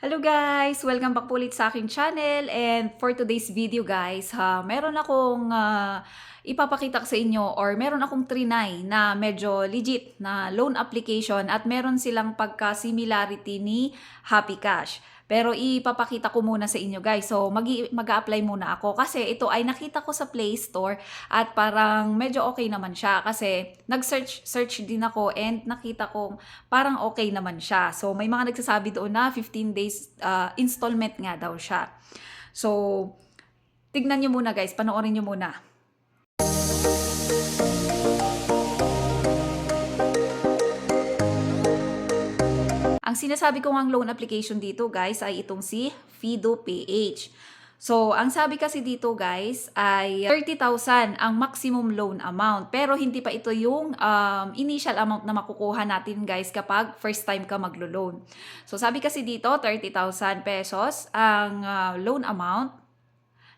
Hello guys! Welcome back po ulit sa aking channel, and for today's video guys, meron akong ipapakita sa inyo, or meron akong trinay na medyo legit na loan application at meron silang pagka-similarity ni Happy Cash. Pero ipapakita ko muna sa inyo guys. So mag-a-apply muna ako kasi ito ay nakita ko sa Play Store at parang medyo okay naman siya kasi nag-search din ako and nakita ko parang okay naman siya. So may mga nagsasabi doon na 15 days installment nga daw siya. So tignan nyo muna guys, panoorin nyo muna. Ang sinasabi ko ngang loan application dito guys ay itong si Fido PH. So, ang sabi kasi dito guys ay 30,000 ang maximum loan amount. Pero hindi pa ito yung initial amount na makukuha natin guys kapag first time ka maglo-loan. So, sabi kasi dito 30,000 pesos ang loan amount.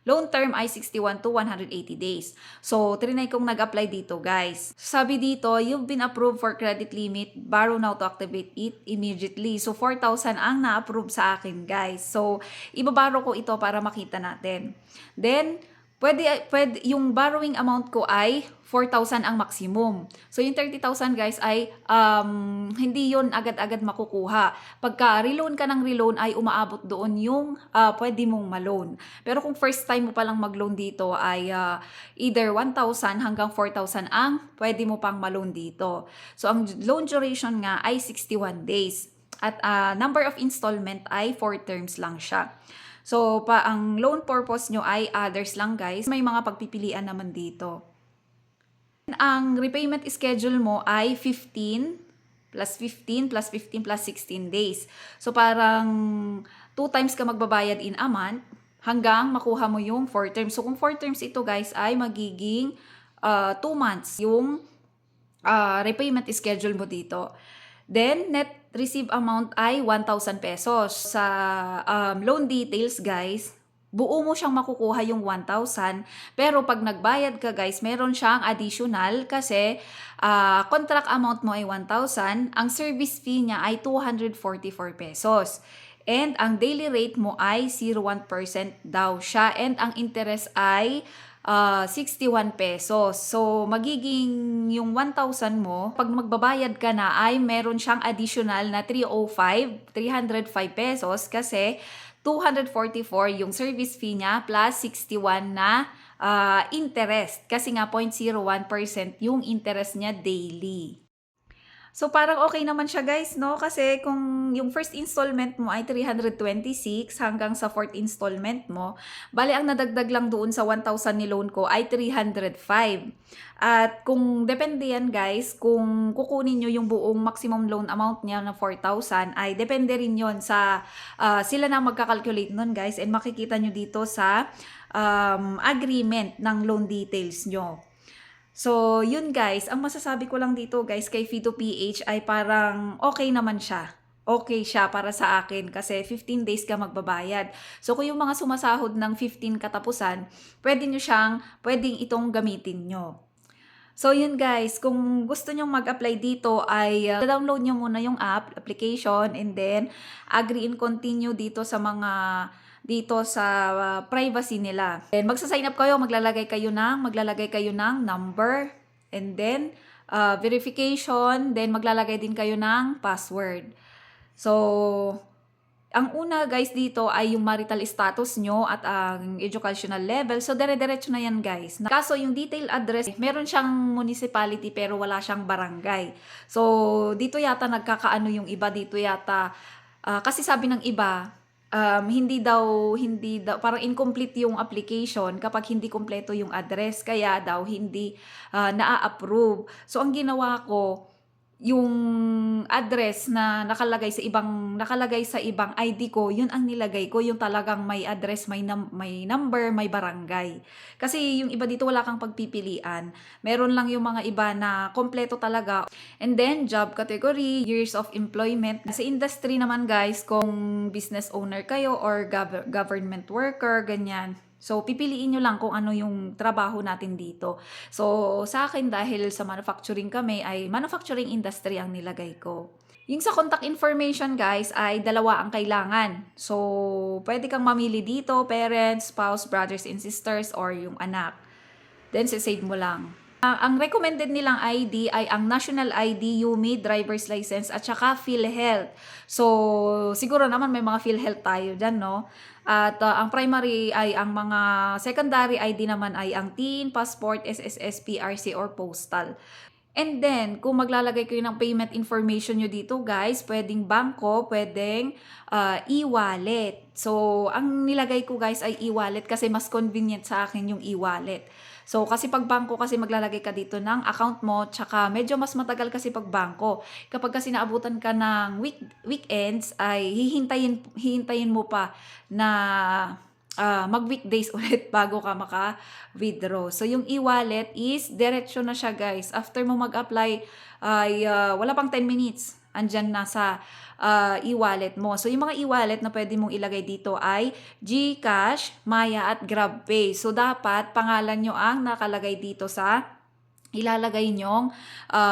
Loan term ay 61 to 180 days. So, trinay kong nag-apply dito, guys. Sabi dito, you've been approved for credit limit. Borrow now to activate it immediately. So, 4,000 ang na-approve sa akin, guys. So, ibabaro ko ito para makita natin. Then, pwede yung borrowing amount ko ay 4,000 ang maximum. So, yung 30,000 guys ay hindi yon agad-agad makukuha. Pagka reloan ka ng reloan ay umaabot doon yung pwede mong maloan. Pero kung first time mo palang mag-loan dito ay either 1,000 hanggang 4,000 ang pwede mo pang maloan dito. So, ang loan duration nga ay 61 days. At number of installment ay 4 terms lang siya. So, ang loan purpose nyo ay others lang guys. May mga pagpipilian naman dito. Ang repayment schedule mo ay 15 plus 15 plus 15 plus 16 days. So, parang 2 times ka magbabayad in a month hanggang makuha mo yung 4 terms. So, kung 4 terms ito guys ay magiging 2 months yung repayment schedule mo dito. Then, net receive amount ay 1,000 pesos. Sa loan details, guys, buo mo siyang makukuha yung 1,000. Pero pag nagbayad ka, guys, meron siyang additional kasi contract amount mo ay 1,000. Ang service fee niya ay 244 pesos. And ang daily rate mo ay 0.1% daw siya. And ang interest ay 61 pesos. So, magiging yung 1,000 mo, pag magbabayad ka na ay meron siyang additional na 305 pesos kasi 244 yung service fee niya plus 61 na interest. Kasi nga 0.01% yung interest niya daily. So, parang okay naman siya guys, no? Kasi kung yung first installment mo ay 326 hanggang sa fourth installment mo, bali ang nadagdag lang doon sa 1,000 ni loan ko ay 305. At kung depende yan guys, kung kukunin nyo yung buong maximum loan amount niya na 4,000, ay depende rin yon sa sila na magkakalculate nun guys, and makikita nyo dito sa agreement ng loan details nyo. So, yun guys, ang masasabi ko lang dito guys kay Fido PH ay parang okay naman siya. Okay siya para sa akin kasi 15 days ka magbabayad. So, kung yung mga sumasahod ng 15 katapusan, pwedeng itong gamitin nyo. So, yun guys, kung gusto nyong mag-apply dito ay download nyo muna yung application, and then agree and continue dito sa privacy nila. Then magsa-sign up kayo, maglalagay kayo ng number, and then verification, then maglalagay din kayo ng password. So, ang una guys dito ay yung marital status nyo at ang educational level. So, dire-diretso na yan guys. Kaso yung detail address, meron siyang municipality pero wala siyang barangay. So, dito yata nagkakaano yung iba. Dito yata, kasi sabi ng iba, hindi daw, parang incomplete yung application kapag hindi kompleto yung address. Kaya daw hindi na-approve. So, ang ginawa ko, yung address na nakalagay sa ibang ID ko, yun ang nilagay ko, yung talagang may address, may number, may barangay. Kasi yung iba dito wala kang pagpipilian. Meron lang yung mga iba na kompleto talaga. And then job category, years of employment. Sa industry naman guys, kung business owner kayo or government worker, ganyan. So, pipiliin nyo lang kung ano yung trabaho natin dito. So, sa akin dahil sa manufacturing kami ay manufacturing industry ang nilagay ko. Yung sa contact information guys ay dalawa ang kailangan. So, pwede kang mamili dito, parents, spouse, brothers and sisters, or yung anak. Then, save mo lang. Ang recommended nilang ID ay ang National ID, UMID, Driver's License, at saka PhilHealth. So, siguro naman may mga PhilHealth tayo dyan, no? At ang primary ay ang mga secondary ID naman ay ang TIN, Passport, SSS, PRC, or Postal. And then, kung maglalagay kayo ng payment information nyo dito, guys, pwedeng bangko, pwedeng e-wallet. So, ang nilagay ko, guys, ay e-wallet kasi mas convenient sa akin yung e-wallet. So, kasi pag bangko kasi maglalagay ka dito ng account mo, tsaka medyo mas matagal kasi pag bangko. Kapag kasi naabutan ka ng weekends, ay hihintayin mo pa na mag-weekdays ulit bago ka maka-withdraw. So, yung e-wallet is diretsyo na siya, guys. After mo mag-apply, ay wala pang 10 minutes. Andyan na sa e-wallet mo. So, yung mga e-wallet na pwede mong ilagay dito ay GCash, Maya, at GrabPay. So, dapat pangalan nyo ang nakalagay dito sa ilalagay nyong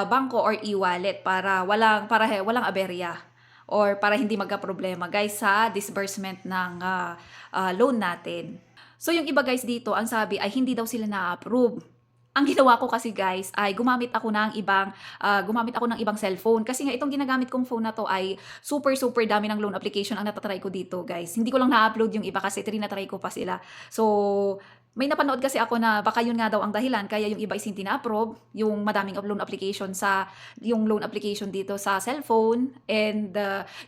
bangko or e-wallet para walang aberya or para hindi magka-problema guys sa disbursement ng loan natin. So yung iba guys dito, ang sabi ay hindi daw sila na-approve. Ang ginawa ko kasi guys ay gumamit ako ng ibang cellphone kasi nga itong ginagamit kong phone na to ay super dami ng loan application ang natatry ko dito guys. Hindi ko lang na-upload yung iba kasi trinatry ko pa sila. So may napanood kasi ako na baka yun nga daw ang dahilan kaya yung iba is hindi na-approve, yung madaming loan application dito sa cellphone and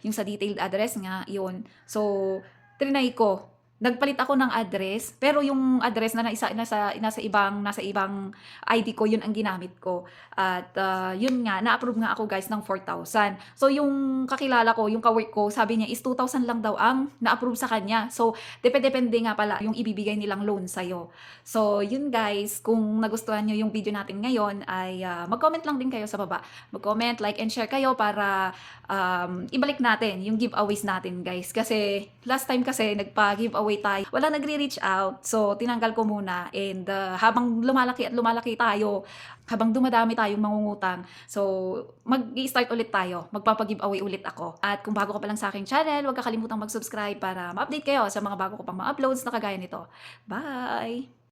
yung sa detailed address nga yun. So trinay ko. Nagpalit ako ng address, pero yung address na nasa ibang ID ko, yun ang ginamit ko. At yun nga, na-approve nga ako guys ng 4,000. So yung kakilala ko, yung kawork ko, sabi niya is 2,000 lang daw ang na-approve sa kanya. So depende nga pala yung ibibigay nilang loan sa'yo. So yun guys, kung nagustuhan nyo yung video natin ngayon ay mag-comment lang din kayo sa baba. Mag-comment, like, and share kayo para ibalik natin yung giveaways natin guys. Kasi last time kasi nagpa-giveaway tayo, wala nagre-reach out. So, tinanggal ko muna. And habang lumalaki tayo, habang dumadami tayong mangungutang, so, mag-i-start ulit tayo. Magpapag-giveaway ulit ako. At kung bago ka pa lang sa aking channel, huwag kakalimutang mag-subscribe para ma-update kayo sa mga bago ko pang ma-uploads na kagaya nito. Bye!